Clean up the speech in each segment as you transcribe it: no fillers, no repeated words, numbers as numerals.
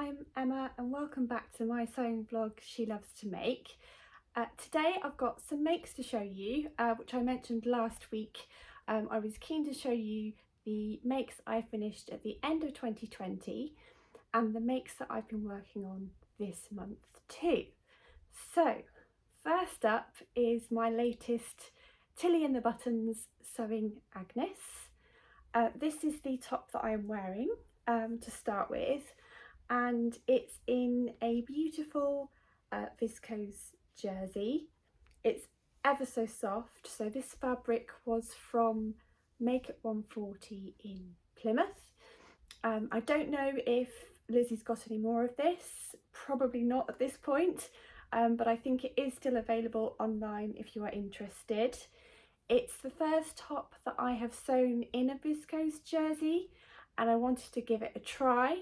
I'm Emma and welcome back to my sewing vlog She Loves to Make. Today I've got some makes to show you, which I mentioned last week. I was keen to show you the makes I finished at the end of 2020 and the makes that I've been working on this month too. So first up is my latest Tilly and the Buttons sewing Agnes. This is the top that I am wearing to start with, and it's in a beautiful viscose jersey. It's ever so soft. So this fabric was from Make It 140 in Plymouth. I don't know if Lizzie's got any more of this, probably not at this point, but I think it is still available online if you are interested. It's the first top that I have sewn in a viscose jersey and I wanted to give it a try.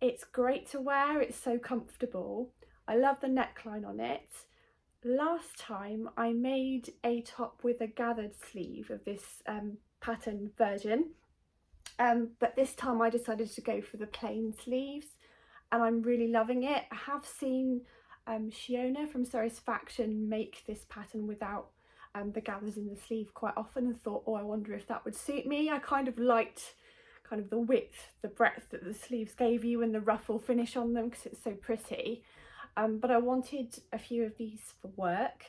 It's great to wear, it's so comfortable. I love the neckline on it. Last time I made a top with a gathered sleeve of this pattern version, but this time I decided to go for the plain sleeves and I'm really loving it. I have seen Shiona from Satisfaction make this pattern without the gathers in the sleeve quite often and thought, oh, I wonder if that would suit me. I kind of liked the width, the breadth that the sleeves gave you and the ruffle finish on them because it's so pretty. But I wanted a few of these for work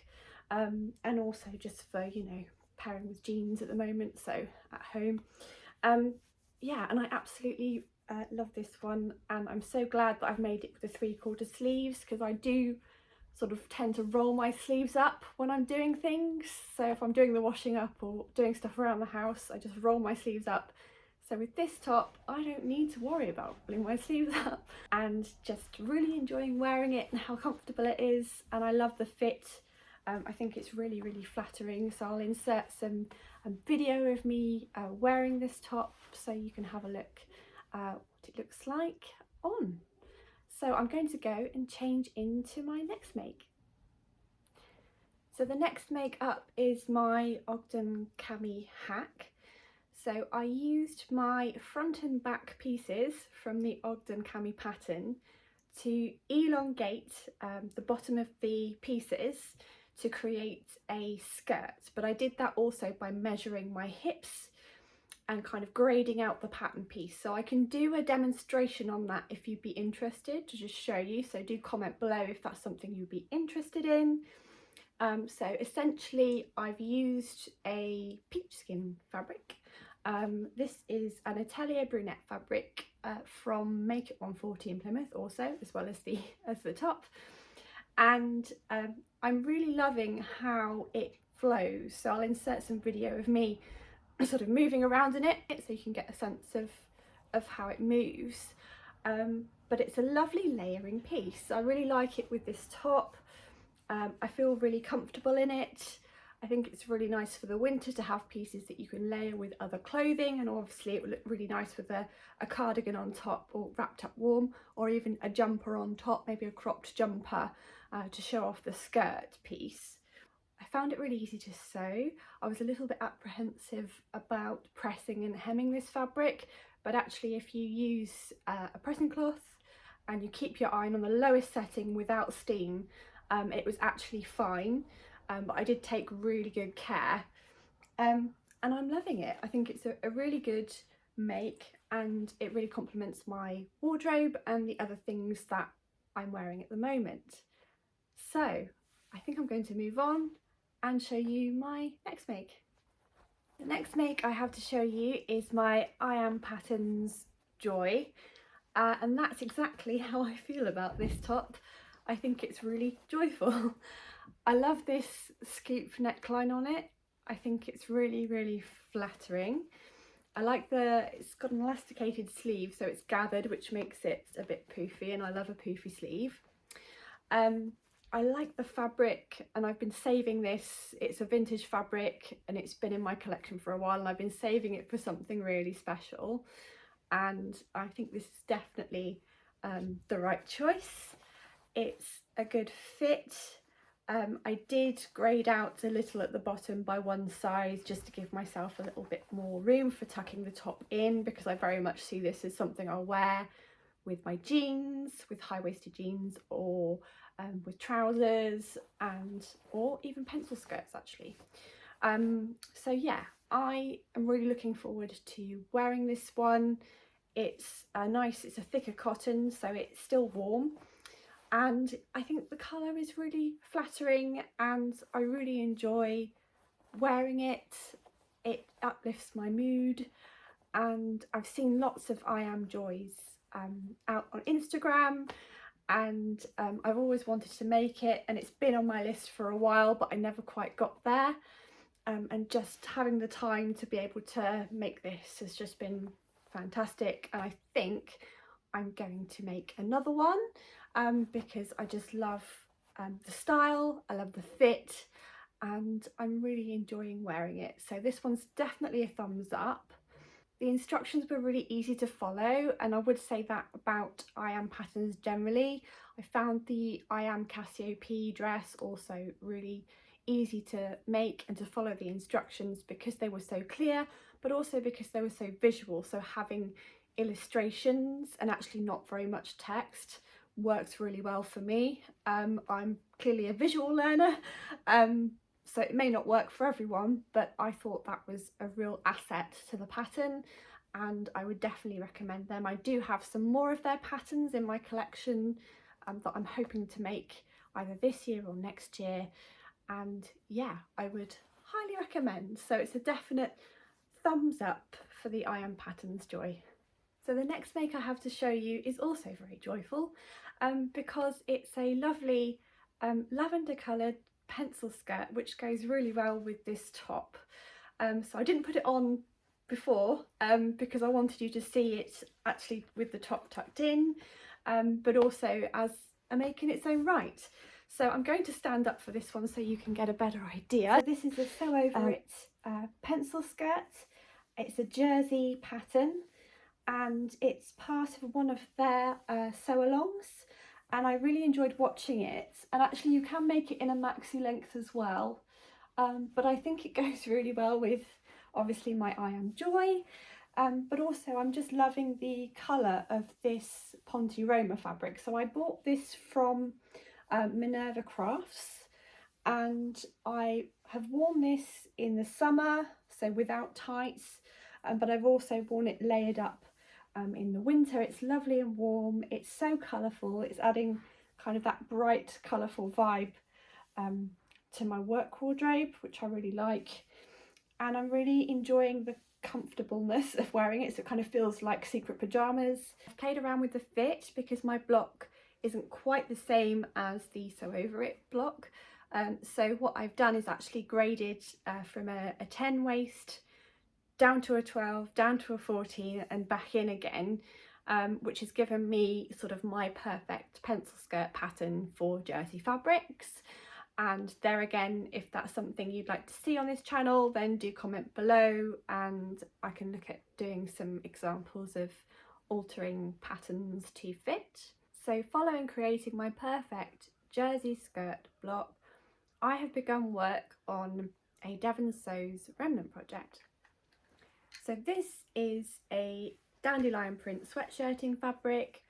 and also just for, you know, pairing with jeans at the moment, so at home. Yeah, and I absolutely love this one, and I'm so glad that I've made it with the 3/4 sleeves because I do sort of tend to roll my sleeves up when I'm doing things. So if I'm doing the washing up or doing stuff around the house, I just roll my sleeves up. So with this top, I don't need to worry about rolling my sleeves up, and just really enjoying wearing it and how comfortable it is. And I love the fit. I think it's really, really flattering. So I'll insert some video of me wearing this top so you can have a look what it looks like on. So I'm going to go and change into my next make. So the next make up is my Ogden cami hack. So I used my front and back pieces from the Ogden cami pattern to elongate the bottom of the pieces to create a skirt, but I did that also by measuring my hips and kind of grading out the pattern piece. So I can do a demonstration on that if you'd be interested, to just show you. So do comment below if that's something you'd be interested in. So essentially I've used a peach skin fabric. This is an Atelier Brunette fabric from Make It 140 in Plymouth also, as well as the top. And I'm really loving how it flows. So I'll insert some video of me sort of moving around in it so you can get a sense of how it moves. But it's a lovely layering piece. I really like it with this top. I feel really comfortable in it. I think it's really nice for the winter to have pieces that you can layer with other clothing, and obviously it would look really nice with a cardigan on top or wrapped up warm, or even a jumper on top, maybe a cropped jumper to show off the skirt piece. I found it really easy to sew. I was a little bit apprehensive about pressing and hemming this fabric, but actually if you use a pressing cloth and you keep your iron on the lowest setting without steam, it was actually fine. But I did take really good care, and I'm loving it. I think it's a really good make and it really complements my wardrobe and the other things that I'm wearing at the moment. So I think I'm going to move on and show you my next make. The next make I have to show you is my I Am Patterns Joy, and that's exactly how I feel about this top. I think it's really joyful. I love this scoop neckline on it. I think it's really, really flattering. I like it's got an elasticated sleeve, so it's gathered, which makes it a bit poofy, and I love a poofy sleeve. I like the fabric, and I've been saving this. It's a vintage fabric and it's been in my collection for a while, and I've been saving it for something really special, and I think this is definitely the right choice. It's a good fit. I did grade out a little at the bottom by one size just to give myself a little bit more room for tucking the top in, because I very much see this as something I'll wear with my jeans, with high-waisted jeans, or with trousers, and or even pencil skirts actually. So yeah, I am really looking forward to wearing this one. It's it's a thicker cotton, so it's still warm, and I think the colour is really flattering and I really enjoy wearing it. It uplifts my mood, and I've seen lots of I Am Joys out on Instagram, and I've always wanted to make it, and it's been on my list for a while but I never quite got there, and just having the time to be able to make this has just been fantastic, and I think I'm going to make another one because I just love the style, I love the fit, and I'm really enjoying wearing it. So this one's definitely a thumbs up. The instructions were really easy to follow, and I would say that about I Am patterns generally. I found the I Am Cassiope dress also really easy to make and to follow the instructions because they were so clear, but also because they were so visual. So having illustrations and actually not very much text works really well for me. I'm clearly a visual learner, so it may not work for everyone, but I thought that was a real asset to the pattern and I would definitely recommend them. I do have some more of their patterns in my collection that I'm hoping to make either this year or next year, and yeah, I would highly recommend. So it's a definite thumbs up for the I Am Patterns Joy. So the next make I have to show you is also very joyful because it's a lovely lavender coloured pencil skirt which goes really well with this top. So I didn't put it on before because I wanted you to see it actually with the top tucked in, but also as a make in its own right. So I'm going to stand up for this one so you can get a better idea. So this is a sew over it pencil skirt. It's a jersey pattern and it's part of one of their sew alongs, and I really enjoyed watching it, and actually you can make it in a maxi length as well, but I think it goes really well with obviously my I Am Joy, but also I'm just loving the colour of this Ponte Roma fabric. So I bought this from Minerva Crafts, and I have worn this in the summer, so without tights, but I've also worn it layered up in the winter. It's lovely and warm, it's so colourful, it's adding kind of that bright colourful vibe to my work wardrobe, which I really like, and I'm really enjoying the comfortableness of wearing it, so it kind of feels like secret pyjamas. I've played around with the fit because my block isn't quite the same as the Sew Over It block, so what I've done is actually graded from a 10 waist down to a 12, down to a 14 and back in again, which has given me sort of my perfect pencil skirt pattern for jersey fabrics. And there again, if that's something you'd like to see on this channel, then do comment below and I can look at doing some examples of altering patterns to fit. So following creating my perfect jersey skirt block, I have begun work on a Devon Sews Remnant project. So this is a dandelion print sweatshirting fabric.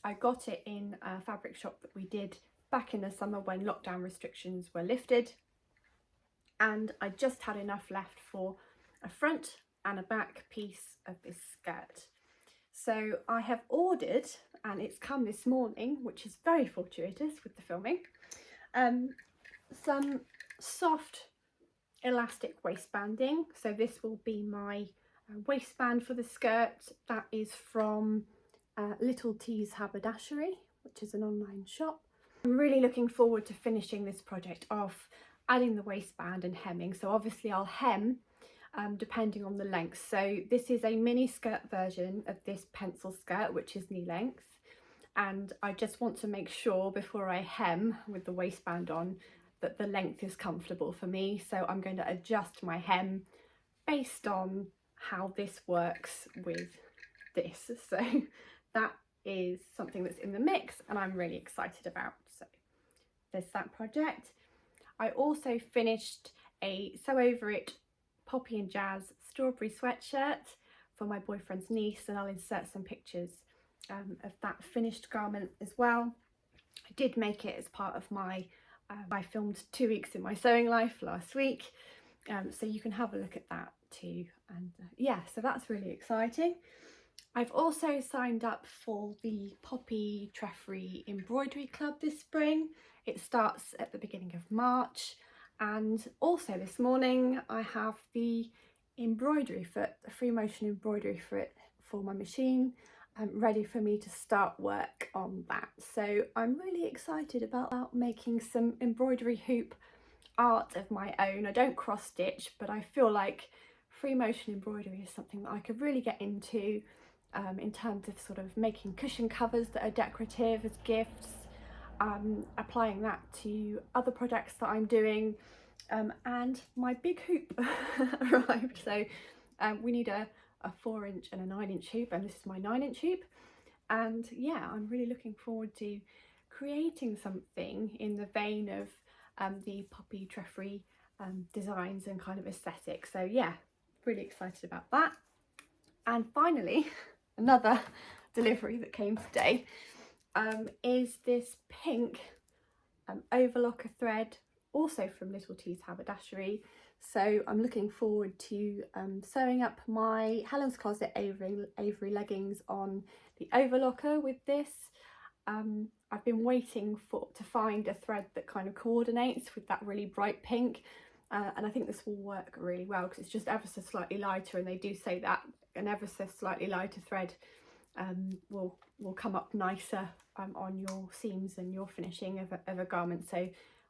I got it in a fabric shop that we did back in the summer when lockdown restrictions were lifted, and I just had enough left for a front and a back piece of this skirt. So I have ordered, and it's come this morning, which is very fortuitous with the filming, some soft elastic waistbanding. So this will be my waistband for the skirt. That is from Little T's Haberdashery, which is an online shop. I'm really looking forward to finishing this project off, adding the waistband and hemming. So obviously I'll hem depending on the length. So this is a mini skirt version of this pencil skirt, which is knee length, and I just want to make sure before I hem with the waistband on that the length is comfortable for me. So I'm going to adjust my hem based on how this works with this. So that is something that's in the mix and I'm really excited about. So there's that project. I also finished a Sew Over It Poppy and Jazz strawberry sweatshirt for my boyfriend's niece, and I'll insert some pictures of that finished garment as well. I did make it as part of my, I filmed 2 weeks in my sewing life last week, so you can have a look at that too. And yeah, so that's really exciting. I've also signed up for the Poppy Treffery Embroidery Club this spring. It starts at the beginning of March, and also this morning I have the embroidery foot, the free motion embroidery foot for my machine, ready for me to start work on that. So I'm really excited about making some embroidery hoop art of my own. I don't cross stitch, but I feel like free motion embroidery is something that I could really get into, in terms of sort of making cushion covers that are decorative as gifts, applying that to other projects that I'm doing, and my big hoop arrived. So we need a 4-inch and a 9-inch hoop, and this is my 9-inch hoop. And yeah, I'm really looking forward to creating something in the vein of the Poppy Treffery designs and kind of aesthetic. So yeah, really excited about that. And finally, another delivery that came today is this pink overlocker thread, also from Little T's Haberdashery. So I'm looking forward to sewing up my Helen's Closet Avery leggings on the overlocker with this. I've been waiting to find a thread that kind of coordinates with that really bright pink, and I think this will work really well because it's just ever so slightly lighter, and they do say that an ever so slightly lighter thread will come up nicer on your seams and your finishing of a garment. So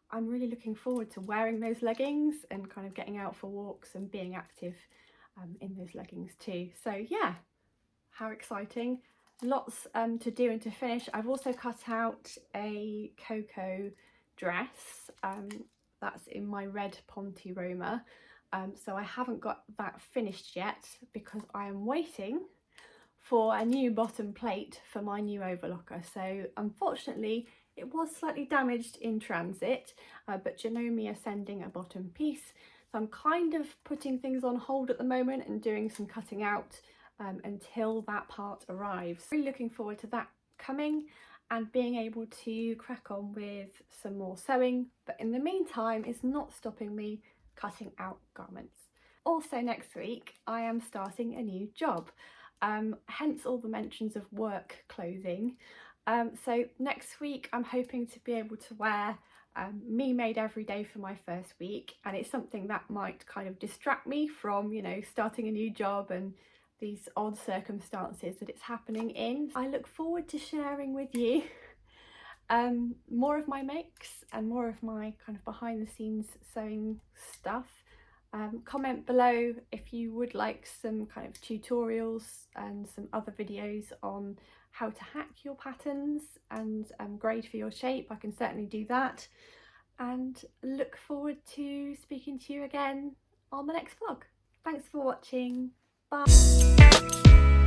I'm really looking forward to wearing those leggings and kind of getting out for walks and being active in those leggings too. So yeah, how exciting. Lots to do and to finish. I've also cut out a Cocoa dress that's in my red Ponte Roma, so I haven't got that finished yet because I am waiting for a new bottom plate for my new overlocker. So unfortunately it was slightly damaged in transit, but Janome are sending a bottom piece, so I'm kind of putting things on hold at the moment and doing some cutting out until that part arrives. Really looking forward to that coming and being able to crack on with some more sewing, but in the meantime it's not stopping me cutting out garments. Also next week I am starting a new job, hence all the mentions of work clothing. So next week I'm hoping to be able to wear me made every day for my first week, and it's something that might kind of distract me from, you know, starting a new job and these odd circumstances that it's happening in. I look forward to sharing with you more of my makes and more of my kind of behind the scenes sewing stuff. Comment below if you would like some kind of tutorials and some other videos on how to hack your patterns and grade for your shape. I can certainly do that, and look forward to speaking to you again on the next vlog. Thanks for watching. Bye.